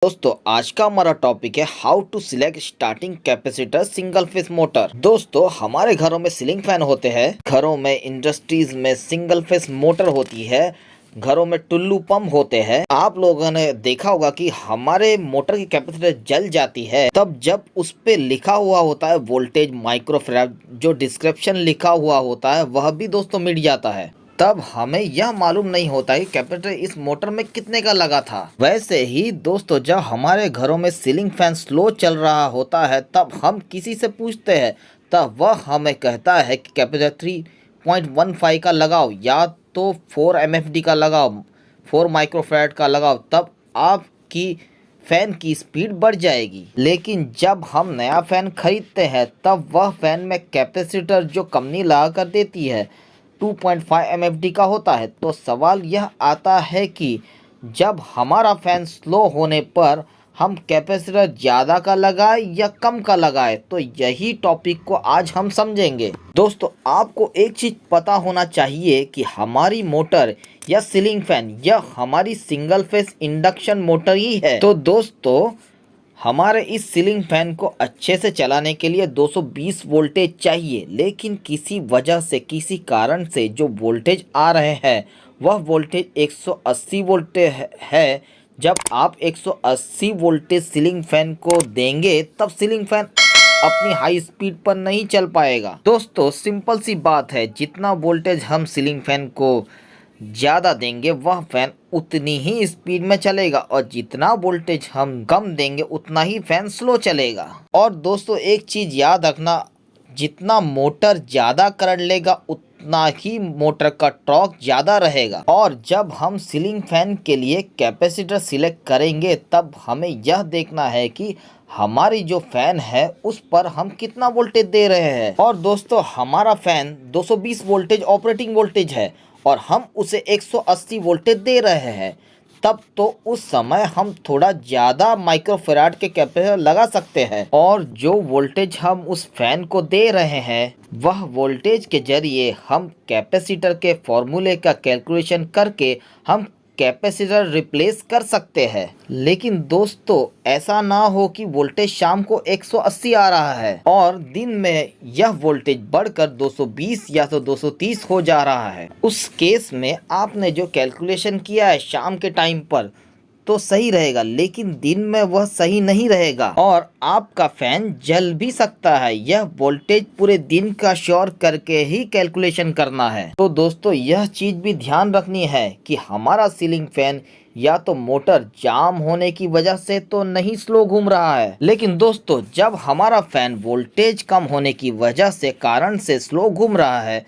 दोस्तों आज का हमारा टॉपिक है how to select starting capacitor single phase motor. दोस्तों हमारे घरों में सीलिंग फैन होते हैं, घरों में इंडस्ट्रीज में सिंगल फेस मोटर होती है, घरों में टुल्लू पंप होते हैं। आप लोगों ने देखा होगा कि हमारे मोटर की कैपेसिटर जल जाती है तब जब उस पे लिखा हुआ होता है वोल्टेज माइक्रोफैराड, जो डिस्क्रिप्शन लिखा हुआ होता है वह भी दोस्तों मिट जाता है। तब हमें यह मालूम नहीं होता कि कैपेसिटर इस मोटर में कितने का लगा था। वैसे ही दोस्तों जब हमारे घरों में सीलिंग फैन स्लो चल रहा होता है तब हम किसी से पूछते हैं, तब वह हमें कहता है कि कैपेसिटर 3.15 का लगाओ या तो 4 MFD का लगाओ, 4 माइक्रोफैराड का लगाओ, तब आपकी फैन की स्पीड बढ़ जाएगी। लेकिन जब हम नया फैन खरीदते हैं तब वह फैन में कैपेसिटर जो कंपनी लगा कर देती है 2.5 MFD का होता है। तो सवाल यह आता है कि जब हमारा फैन स्लो होने पर हम कैपेसिटर ज़्यादा का लगाए या कम का लगाए, तो यही टॉपिक को आज हम समझेंगे। दोस्तों आपको एक चीज़ पता होना चाहिए कि हमारी मोटर या सीलिंग फैन या हमारी सिंगल फेस इंडक्शन मोटर ही है। तो दोस्तों हमारे इस सीलिंग फैन को अच्छे से चलाने के लिए 220 वोल्टेज चाहिए, लेकिन किसी वजह से किसी कारण से जो वोल्टेज आ रहे हैं वह वोल्टेज 180 वोल्टेज है। जब आप 180 वोल्टेज सीलिंग फैन को देंगे तब सीलिंग फैन अपनी हाई स्पीड पर नहीं चल पाएगा। दोस्तों सिंपल सी बात है, जितना वोल्टेज हम सीलिंग फैन को ज़्यादा देंगे वह फैन उतनी ही स्पीड में चलेगा, और जितना वोल्टेज हम कम देंगे उतना ही फैन स्लो चलेगा। और दोस्तों एक चीज़ याद रखना, जितना मोटर ज़्यादा करंट लेगा उतना ही मोटर का टॉर्क ज़्यादा रहेगा। और जब हम सीलिंग फैन के लिए कैपेसिटर सिलेक्ट करेंगे तब हमें यह देखना है कि हमारी जो फैन है उस पर हम कितना वोल्टेज दे रहे हैं। और दोस्तों हमारा फैन 220 वोल्टेज ऑपरेटिंग वोल्टेज है और हम उसे 180 वोल्टेज दे रहे हैं, तब तो उस समय हम थोड़ा ज़्यादा माइक्रोफैराड के कैपेसिटर लगा सकते हैं। और जो वोल्टेज हम उस फैन को दे रहे हैं वह वोल्टेज के जरिए हम कैपेसिटर के फॉर्मूले का कैलकुलेशन करके हम कैपेसिटर रिप्लेस कर सकते हैं। लेकिन दोस्तों ऐसा ना हो कि वोल्टेज शाम को 180 आ रहा है और दिन में यह वोल्टेज बढ़कर 220 या तो 230 हो जा रहा है। उस केस में आपने जो कैलकुलेशन किया है शाम के टाइम पर तो सही रहेगा, लेकिन दिन में वह सही नहीं रहेगा और आपका फैन जल भी सकता है। यह वोल्टेज पूरे दिन का श्योर करके ही कैलकुलेशन करना है। तो दोस्तों यह चीज भी ध्यान रखनी है कि हमारा सीलिंग फैन या तो मोटर जाम होने की वजह से तो नहीं स्लो घूम रहा है, लेकिन दोस्तों जब हमारा फैन वोल्टेज कम होने की वजह से कारण से स्लो घूम रहा है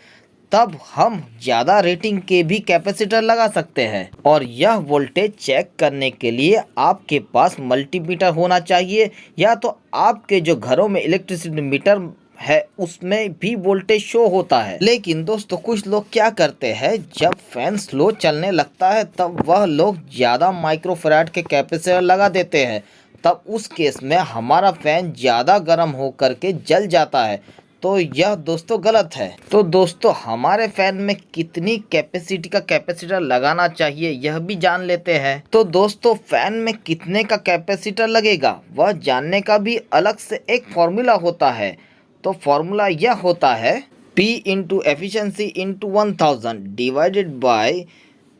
तब हम ज़्यादा रेटिंग के भी कैपेसिटर लगा सकते हैं। और यह वोल्टेज चेक करने के लिए आपके पास मल्टीमीटर होना चाहिए, या तो आपके जो घरों में इलेक्ट्रिसिटी मीटर है उसमें भी वोल्टेज शो होता है। लेकिन दोस्तों कुछ लोग क्या करते हैं, जब फैन स्लो चलने लगता है तब वह लोग ज़्यादा माइक्रोफैराड के कैपेसिटर लगा देते हैं, तब उस केस में हमारा फैन ज़्यादा गर्म होकर के जल जाता है। तो यह दोस्तों गलत है। तो दोस्तों हमारे फैन में कितनी कैपेसिटी का कैपेसिटर लगाना चाहिए यह भी जान लेते हैं। तो दोस्तों फैन में कितने का कैपेसिटर लगेगा वह जानने का भी अलग से एक फॉर्मूला होता है। तो फॉर्मूला यह होता है P into efficiency into 1000 divided by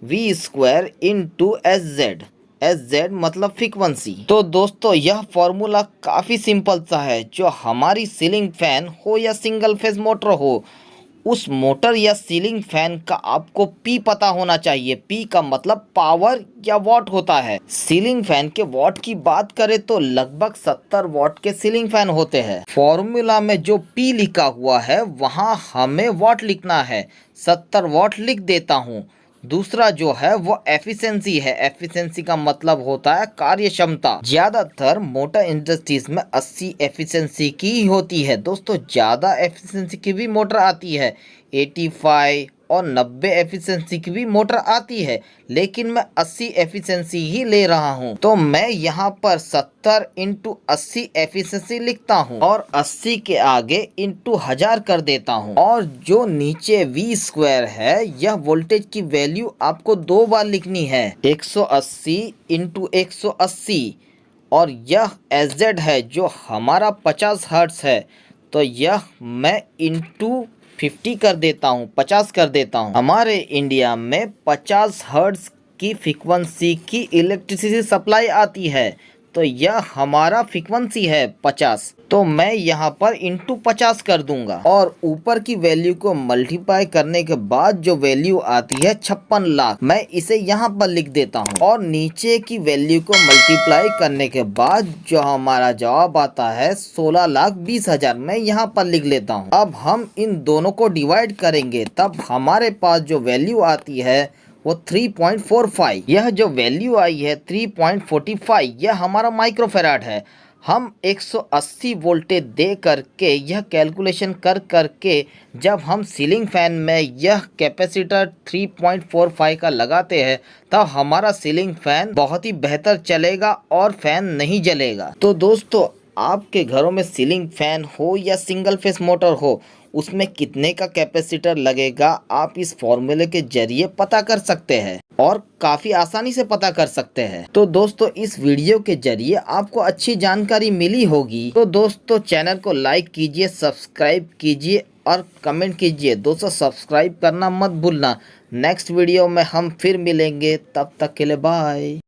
V square into SZ। SZ मतलब फ्रीक्वेंसी। तो दोस्तों यह फॉर्मूला काफ़ी सिंपल सा है, जो हमारी सीलिंग फैन हो या सिंगल फेज मोटर हो, उस मोटर या सीलिंग फैन का आपको P पता होना चाहिए। P का मतलब पावर या वॉट होता है। सीलिंग फैन के वॉट की बात करें तो लगभग 70 वॉट के सीलिंग फैन होते हैं। फॉर्मूला में जो P लिखा हुआ है वहाँ हमें वॉट लिखना है, 70 वॉट लिख देता हूँ। दूसरा जो है वो एफिशिएंसी है। एफिशिएंसी का मतलब होता है कार्य क्षमता। ज्यादातर मोटर इंडस्ट्रीज में 80 एफिशिएंसी की ही होती है। दोस्तों ज्यादा एफिशिएंसी की भी मोटर आती है, 85 और 90 एफिशिएंसी की भी मोटर आती है, लेकिन मैं 80 एफिशिएंसी ही ले रहा हूं। तो मैं यहाँ पर 70 इंटू 80 एफिशिएंसी लिखता हूं और 80 के आगे इंटू 1000 कर देता हूं। और जो नीचे V स्क्वायर है यह वोल्टेज की वैल्यू आपको दो बार लिखनी है, 180 इंटू 180 और यह एसजेड है जो हमारा 50 हर्ट्ज है, तो यह मैं इंटू 50 कर देता हूँ, 50 कर देता हूँ। हमारे इंडिया में 50 हर्ट्ज की फ्रीक्वेंसी की इलेक्ट्रिसिटी सप्लाई आती है, तो यह हमारा फ्रीक्वेंसी है 50, तो मैं यहाँ पर इंटू 50 कर दूंगा और ऊपर की वैल्यू को मल्टीप्लाई करने के बाद जो वैल्यू आती है 56 लाख, मैं इसे यहाँ पर लिख देता हूँ और नीचे की वैल्यू को मल्टीप्लाई करने के बाद जो हमारा जवाब आता है 16,20,000, मैं यहाँ पर लिख लेता हूँ। अब हम इन दोनों को डिवाइड करेंगे, तब हमारे पास जो वैल्यू आती है वो 3.45। यह जो वैल्यू आई है 3.45, यह हमारा माइक्रोफेराड है। हम 180 वोल्टेज दे करके यह कैलकुलेशन कर करके जब हम सीलिंग फैन में यह कैपेसिटर 3.45 का लगाते हैं, तब हमारा सीलिंग फैन बहुत ही बेहतर चलेगा और फैन नहीं जलेगा। तो दोस्तों, आपके घरों में सीलिंग फैन हो या सिंगल फेस मोटर हो, उसमें कितने का कैपेसिटर लगेगा आप इस फॉर्मूले के जरिए पता कर सकते हैं और काफ़ी आसानी से पता कर सकते हैं। तो दोस्तों, इस वीडियो के जरिए आपको अच्छी जानकारी मिली होगी। तो दोस्तों, चैनल को लाइक कीजिए, सब्सक्राइब कीजिए और कमेंट कीजिए। दोस्तों, सब्सक्राइब करना मत भूलना। नेक्स्ट वीडियो में हम फिर मिलेंगे, तब तक के लिए बाय।